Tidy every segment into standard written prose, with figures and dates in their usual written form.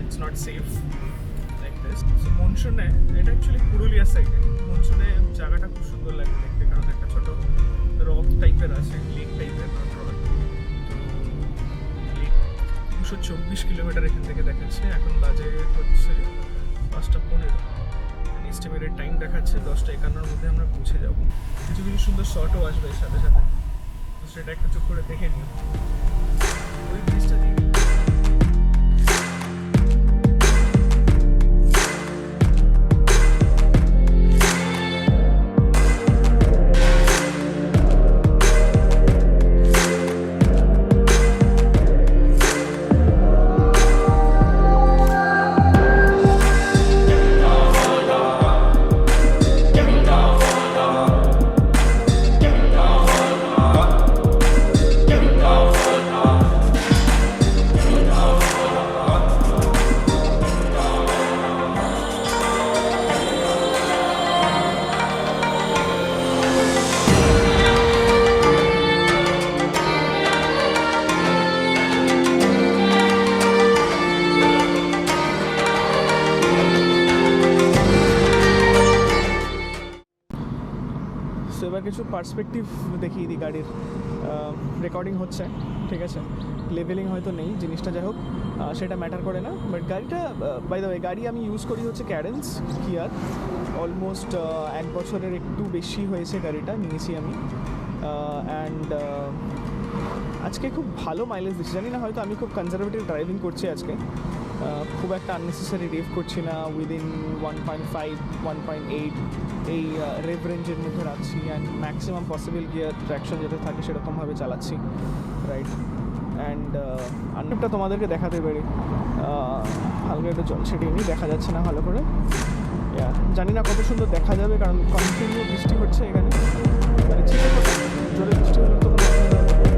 It's not safe like this. So মনসুনে এটা actually Purulia সাইডে মনসুনে জায়গাটা খুব সুন্দর লাগে দেখতে, কারণ একটা ছোট রক টাইপের আছে, লেক টাইপের, লেক 224 কিলোমিটার এখান থেকে দেখাচ্ছে। এখন বাজে হচ্ছে 5:15, এস্টিমেটেড টাইম দেখাচ্ছে 10:51 মধ্যে আমরা পৌঁছে যাবো। কিছু কিছু সুন্দর শটও আসবে এর সাথে সাথে, তো সেটা একটু চোখ করে দেখে নিও। ওই ব্রিজটা দিয়ে এবার কিছু পার্সপেক্টিভ দেখিয়ে দিই গাড়ির। রেকর্ডিং হচ্ছে, ঠিক আছে, লেভেলিং হয়তো নেই, জিনিসটা যাই হোক সেটা ম্যাটার করে না। বাট গাড়িটা বাই দ্য ওয়ে গাড়ি আমি ইউজ করি হচ্ছে ক্যাডেন্স কিয়ার, অলমোস্ট 1 বছরের একটু বেশি হয়েছে গাড়িটা নিয়েছি আমি। অ্যান্ড আজকে খুব ভালো মাইলেজ দিচ্ছি, জানি না হয়তো আমি খুব কনজারভেটিভ ড্রাইভিং করছি আজকে, খুব একটা আননেসেসারি রেভ করছি না, উইদিন 1.5 1.8 এই রেভ রেঞ্জের মধ্যে রাখছি, and maximum possible gear traction যেটা থাকে সেরকমভাবে চালাচ্ছি, রাইট। অ্যান্ড আনলিপটা তোমাদেরকে দেখাতে পারি, হালকা একটু জল ছেটিয়ে নিই, দেখা যাচ্ছে না ভালো করে, জানি না কত সুন্দর দেখা যাবে কারণ কন্টিনিউ বৃষ্টি হচ্ছে এখানে, মানে ছিটে জোরে বৃষ্টি হলে তো কোনো অসুবিধা হবে না।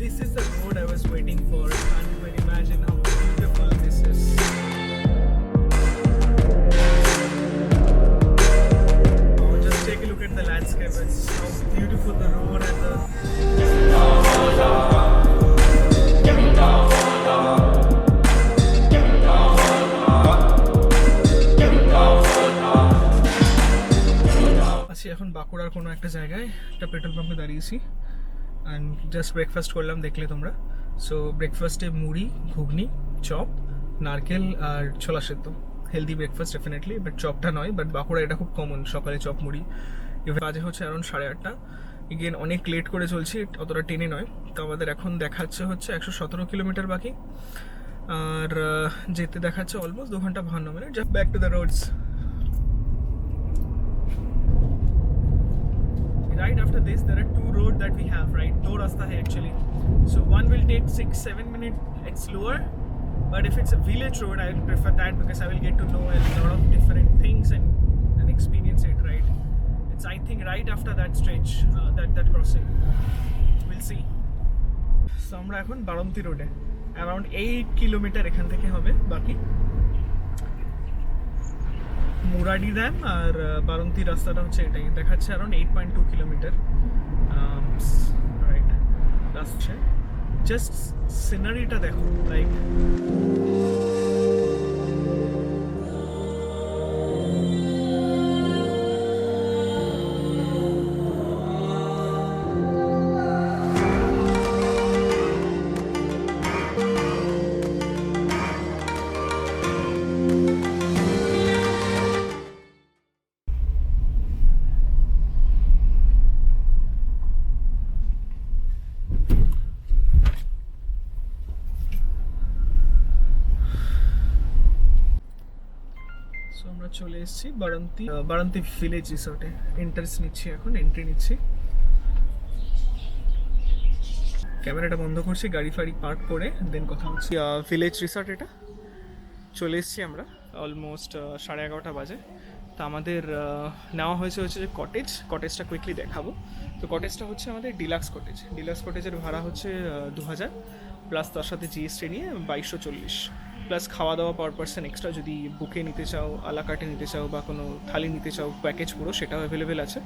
This is the road I was waiting for. I can't even imagine how beautiful this is. Oh, just take a look at the landscape. It's how beautiful the road and the... আছি এখন বাঁকুড়ার কোনো একটা জায়গায়, একটা petrol পাম্পে দাঁড়িয়েছি, and just breakfast করলাম, দেখলে তোমরা। সো ব্রেকফাস্টে মুড়ি, ঘুগনি, চপ, নারকেল আর ছোলা সেদ্ধ, হেলদি ব্রেকফাস্ট ডেফিনেটলি, বাট চপটা নয়, বাট বাঁকুড়া এটা খুব কমন সকালে চপ মুড়ি। এবার বাজে হচ্ছে অ্যারাউন্ড 8:30, এগেন অনেক লেট করে চলছি, অতটা টেনে নয়। তো আমাদের এখন দেখাচ্ছে হচ্ছে 117 কিলোমিটার বাকি, আর যেতে দেখাচ্ছে অলমোস্ট 2 ঘন্টা 52 minute. Just back to the roads. Right after this there are 2 roads that we have, right? Do rasta hai actually, so one will take 6-7 minutes, it's slower, but if it's a village road I will prefer that because I will get to know a lot of different things and experience it, right? It's I think right after that stretch, that crossing, we'll see. So আমরা এখন বারন্তি রোডে, around 8 kilometre এখান থেকে হবে বাকি। Muradi dam আর বারন্তি রাস্তাটা হচ্ছে এটাই দেখাচ্ছে, অ্যারাউন্ড 8.2 কিলোমিটার, রাইট। রাস্তা জাস্ট সিনারিটা দেখো, লাইক আমরা চলে এসেছি বারান্তি ভিলেজ রিসর্টে। এন্ট্রেন্স নিচ্ছি, এখন এন্ট্রি নিচ্ছি। ক্যামেরাটা বন্ধ করছি, গাড়ি ফাড়ি পার্ক করে দেন কথা হচ্ছে। ভিলেজ রিসর্ট এটা চলে এসেছি আমরা, অলমোস্ট 11:30 বাজে। তো আমাদের নেওয়া হয়েছে যে কটেজটা কুইকলি দেখাবো। তো কটেজটা হচ্ছে আমাদের ডিলাক্স কটেজের ভাড়া হচ্ছে 2000, প্লাস তার সাথে জিএসটি নিয়ে 2240, প্লাস খাওয়া দাওয়া পার পার্সন এক্সট্রা, যদি বুকে নিতে চাও, আলাকাটে নিতে চাও বা কোনো থালি নিতে চাও প্যাকেজ পুরো, সেটাও অ্যাভেলেবেল আছে।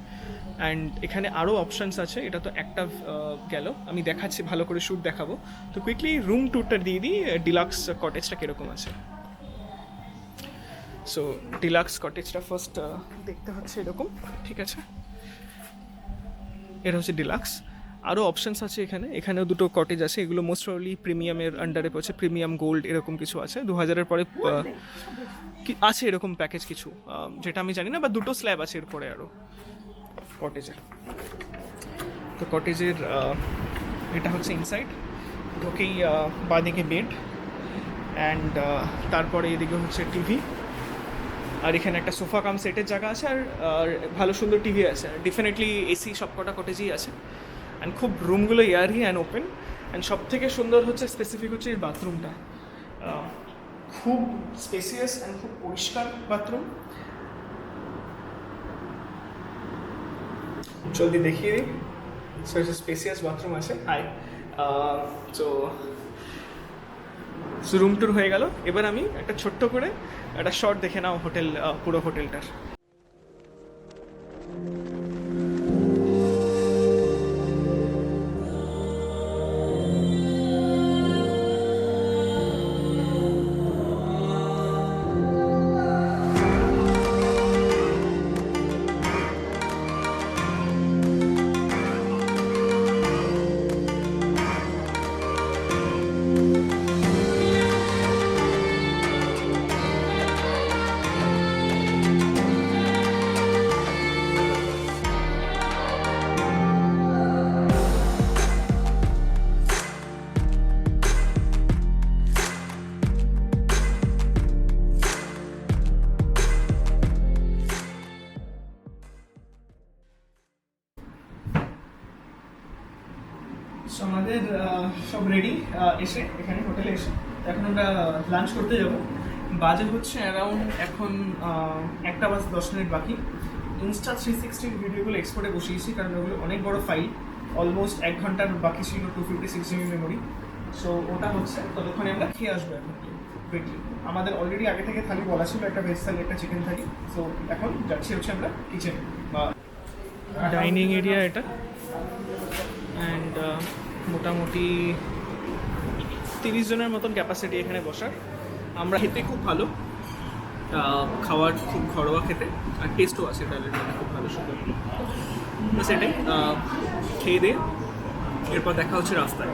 অ্যান্ড এখানে আরও অপশানস আছে, এটা তো একটা গেল, আমি দেখাচ্ছি ভালো করে শ্যুট দেখাবো। তো কুইকলি রুম ট্যুরটা দিয়ে দিই, ডিলাক্স কটেজটা কীরকম আছে। সো ডিলাক্স কটেজটা ফার্স্ট দেখতে হচ্ছে এরকম, ঠিক আছে, এটা হচ্ছে ডিলাক্স। আরও অপশানস আছে এখানেও দুটো কটেজ আছে, এগুলো মোস্ট প্রবলি প্রিমিয়ামের আন্ডারে পড়ছে, প্রিমিয়াম গোল্ড এরকম কিছু আছে, 2000-এর পরে আছে এরকম প্যাকেজ কিছু, যেটা আমি জানি না, বা দুটো স্ল্যাব আছে এরপরে আরও কটেজের। তো কটেজের এটা হচ্ছে ইনসাইড, ঢোকেই বাঁদিকে বেড, অ্যান্ড তারপরে এদিকে হচ্ছে টিভি, আর এখানে একটা সোফা কাম সেটের জায়গা আছে, আর ভালো সুন্দর টিভি আছে, ডেফিনেটলি এসি সব কটা কটেজেই আছে। অ্যান্ড খুব রুমগুলো এয়ারি অ্যান্ড ওপেন, অ্যান্ড সব থেকে সুন্দর হচ্ছে স্পেসিফিক হচ্ছে এই বাথরুমটা, খুব স্পেসিয়াস অ্যান্ড খুব পরিষ্কার বাথরুম। জলদি দেখিয়ে দিই। সো এটা স্পেসিয়াস বাথরুম আছে। সো রুম ট্যুর হয়ে গেল, এবার আমি একটা ছোট্ট করে একটা শর্ট দেখে নাও পুরো হোটেলটার। সো আমাদের সব রেডি এসে এখানে হোটেলে এসে, এখন আমরা লাঞ্চ করতে যাব। বাজে হচ্ছে অ্যারাউন্ড এখন 1:10 বাকি। ইনস্টা 360 ভিডিওগুলো এক্সপোর্টে বসিয়েছি, কারণ ওগুলো অনেক বড় ফাইল, অলমোস্ট 1 ঘন্টার বাকি ছিল, 256 GB মেমোরি। সো ওটা হচ্ছে, ততক্ষণে আমরা খেয়ে আসবো এখন কুইকলি। আমাদের অলরেডি আগে থেকে থালি বলা ছিল, একটা ভেজ থালি, একটা চিকেন থালি। সো এখন যাচ্ছি হচ্ছে আমরা কিচেন বা ডাইনিং এরিয়া এটা, অ্যান্ড মোটামুটি 30 জনের মতন ক্যাপাসিটি এখানে বসার। আমরা খেতে খুব ভালো, খাওয়ার খুব ঘরোয়া খেতে, আর টেস্টও আছে তাদের খুব ভালো সুন্দর। সেটাই খেয়ে দিয়ে এরপর দেখা হচ্ছে রাস্তায়।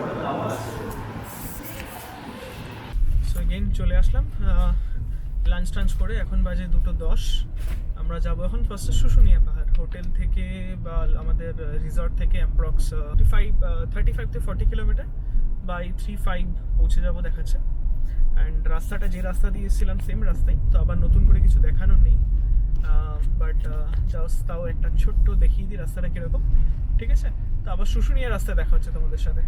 সো এগেইন চলে আসলাম লাঞ্চ টাঞ্চ করে, এখন বাজে 2:10। আমরা যাবো এখন ফার্স্টে শুশুনিয়া পাহাড়। হোটেল থেকে বা আমাদের রিসর্ট থেকে অ্যাপ্রক্স 35 to 40 কিলোমিটার, বাই 3-5 পৌঁছে যাবো দেখাচ্ছে। অ্যান্ড রাস্তাটা যে রাস্তা দিয়ে এসেছিলাম সেম রাস্তায়, তো আবার নতুন করে কিছু দেখানোর নেই, বাট জাস্ট তাও একটা ছোট্ট দেখিয়ে দিই রাস্তাটা কীরকম, ঠিক আছে? তো আবার শুশুনিয়া রাস্তায় দেখা হচ্ছে তোমাদের সাথে।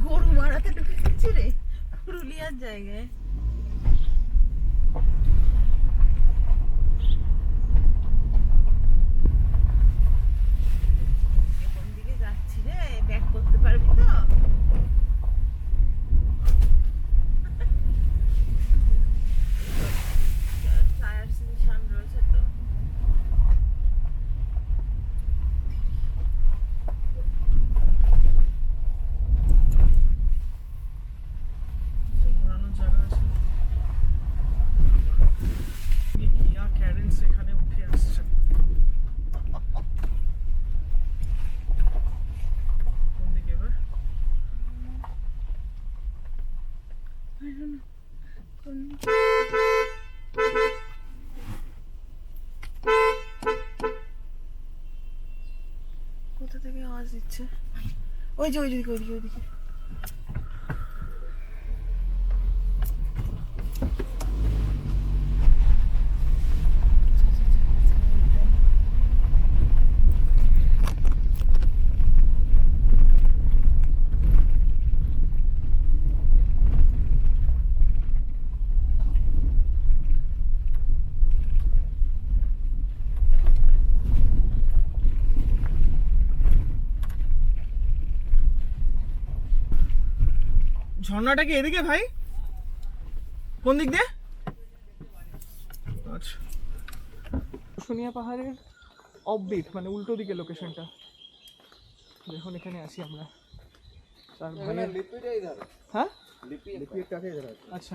গরু মারাতে ঢুকে গেছি রে, পুরুলিয়ার জায়গায়। কোন দিকে যাচ্ছি রে, ব্যাক করতে পারবি তো? টায়ার সিলেকশন রয়েছে তো। ঘোরানোর জায়গা আছে। কোথা থেকে আওয়াজ দিচ্ছে? ওই যে ওইদিকে ওইদিকে ওইদিকে। ঝর্ণাটা কি এদিকে ভাই? কোন দিক দিয়ে? আচ্ছা, শুশুনিয়া পাহাড়ের অফবিট মানে উল্টো দিকে লোকেশনটা। দেখুন এখানে আছি আমরা। তার ভাইয়ের হ্যাঁ আচ্ছা,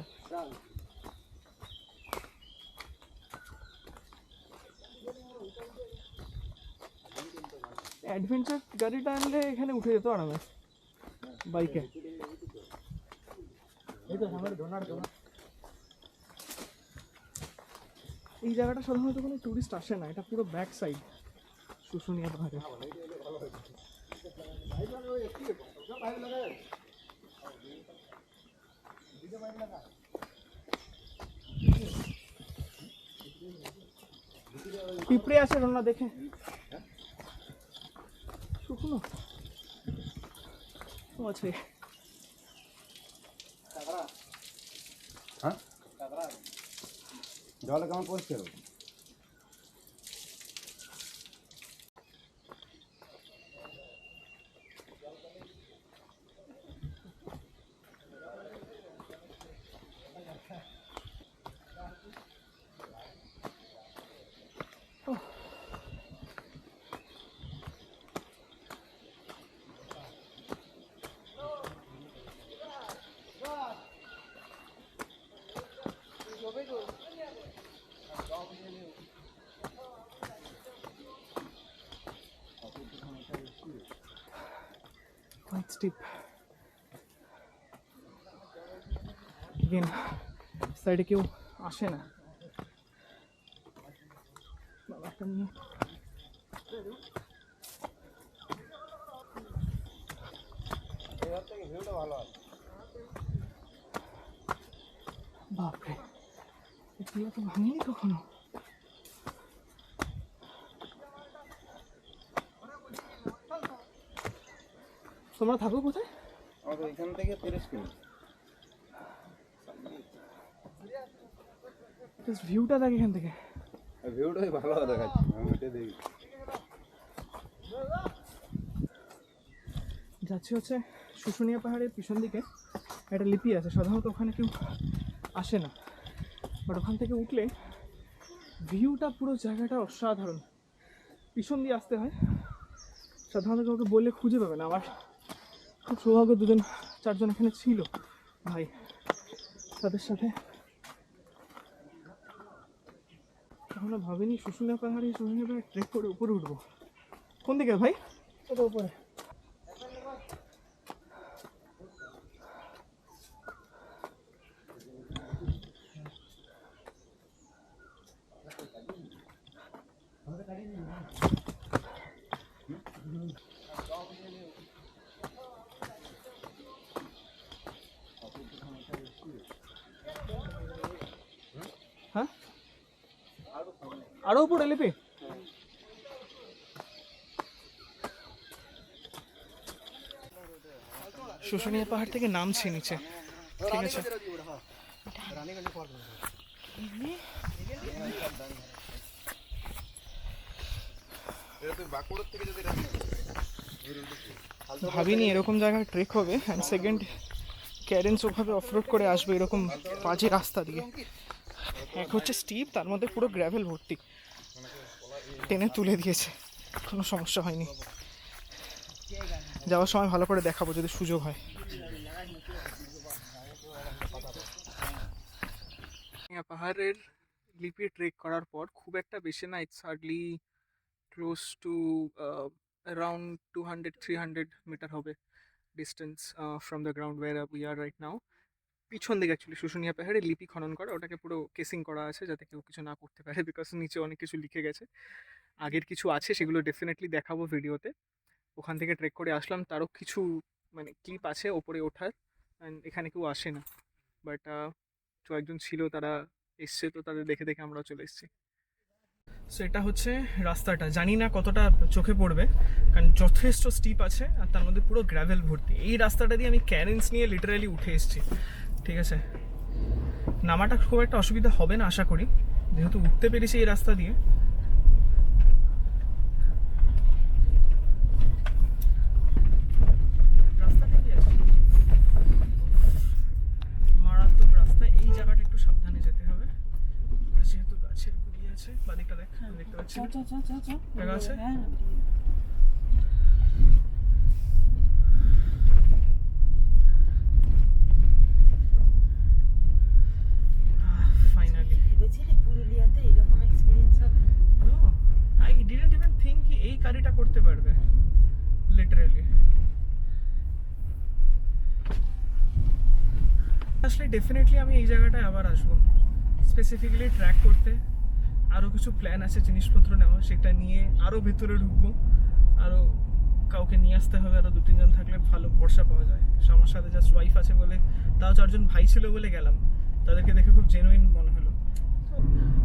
অ্যাডভেঞ্চার গাড়িটা আনলে এখানে উঠে যেত আরামে বাইকে। এই জায়গাটা সাধারণত কোনো টুরিস্ট আসে না, এটা পুরো ব্যাক সাইড শুশুনিয়া পাহাড়ে। পিঁপড়ে আছে না দেখে শুকনো ও আছে। হ্যাঁ জলে কেমন পরিষ্কার? quite steep. Again, সাইডে কেউ আসে না। বাবাটা নিয়ে বাপরে, এগুলো তো ভাঙেনি কখনো। তোমরা থাকো কোথায়? আমাদের এখান থেকে 30 কিলোমিটার। ভিউটা দেখ এখান থেকে। ভিউটাই ভালো দেখাচ্ছে, আমি ওটাই দেখি। যাচ্ছে হচ্ছে শুশুনিয়া পাহাড়ের পিছন দিকে একটা লিপি আছে, সাধারণত ওখানে কেউ আসে না, বাট ওখান থেকে উঠলে ভিউটা পুরো জায়গাটা অসাধারণ। পিছন দিয়ে আসতে হয়, সাধারণত কাউকে বললে খুঁজে পাবে না। আমার খুব সৌভাগ্য, 2-4জন এখানে ছিল ভাই, তাদের সাথে কখনো ভাবিনি শুশুনিয়া পাহাড়ে ট্রেক করে উপরে উঠবো। কোন দিকে ভাই? ওটা উপরে। হ্যাঁ আরো উপরে লিপি? শুশুনিয়া পাহাড় থেকে নামছি নিচে, ঠিক আছে? ভাবিনি এরকম জায়গায় ট্রেক হবে, অ্যান্ড সেকেন্ড ক্যারেন্স ওভাবে অফরোড করে আসবে এরকম বাজে রাস্তা দিয়ে। এক হচ্ছে স্টিপ, তার মধ্যে পুরো গ্র্যাভেল ভর্তি, টেনে তুলে দিয়েছে, কোনো সমস্যা হয়নি। যাওয়ার সময় ভালো করে দেখাবো যদি সুযোগ হয়। পাহাড়ের লিপি ট্রেক করার পর খুব একটা বেশি না, it's hardly close to around 200-300 metre হবে distance from the ground where we are right now. পিছন দিকে অ্যাকচুয়ালি শুশুনিয়া পাহাড়ে লিপি খনন করা, ওটাকে পুরো কেসিং করা আছে যাতে কেউ কিছু না করতে পারে, বিকজ নিচে অনেক কিছু লিখে গেছে। আগের কিছু আছে, সেগুলো ডেফিনেটলি দেখাবো ভিডিওতে। ওখান থেকে ট্রেক করে আসলাম, তারও কিছু মানে ক্লিপ আছে ওপরে ওঠার, অ্যান্ড এখানে কেউ আসে না, বাট কয়েকজন ছিল তারা এসছে, তো তাদের দেখে দেখে আমরাও চলে এসেছি। সো এটা হচ্ছে রাস্তাটা, জানি না কতটা চোখে পড়বে কারণ যথেষ্ট স্টিপ আছে আর তার মধ্যে পুরো গ্র্যাভেল ভর্তি। এই রাস্তাটা দিয়ে আমি ক্যারেন্স নিয়ে লিটারালি উঠে এসেছি, ঠিক আছে। নামাটা খুব একটা অসুবিধা হবে না আশা করি, যেহেতু উঠতে পেরেছি এই রাস্তা দিয়ে। রাস্তাটা কি আছে, মারাত্মক রাস্তা, এই জায়গাটা একটু সাবধানে যেতে হবে যেহেতু গাছের গুড়ি আছে। বাদিকটা দেখ, দেখতে পাচ্ছি দেখা আছে। ফাইনালি ভেবেছিলি পুরুলিয়াতে এরকম এক্সপিরিয়েন্স হবে? No, I didn't even think কি এই গাড়িটা করতে পারবে লিটারালি। আসলে ডেফিনেটলি আমি এই জায়গাটায় আবার আসবো, স্পেসিফিক্যালি ট্র্যাক করতে। আরও কিছু প্ল্যান আছে জিনিসপত্র নেওয়া, সেটা নিয়ে আরও ভেতরে ঢুকবো, আরও কাউকে নিয়ে আসতে হবে, আরও 2-3 জন থাকলে ভালো ভরসা পাওয়া যায়। আমার সাথে জাস্ট ওয়াইফ আছে বলে, তাও 4 জন ভাই ছিল বলে গেলাম, তাদেরকে দেখে খুব জেনুইন মনে হলো।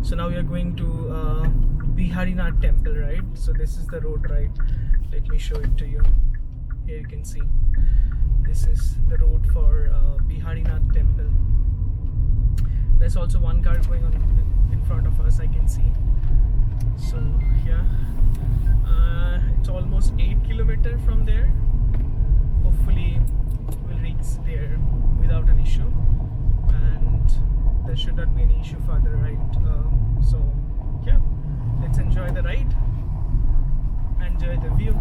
So now we are going to Biharinath temple, right? So this is the road, right? Let me show it to you. Here you can see. This is the road for Biharinath temple. There's also one car going on in front of us, I can see. So yeah, it's almost 8 kilometers from there. Hopefully we'll reach there without an issue, and there should not be any issue further, right? So yeah, let's enjoy the ride, enjoy the view.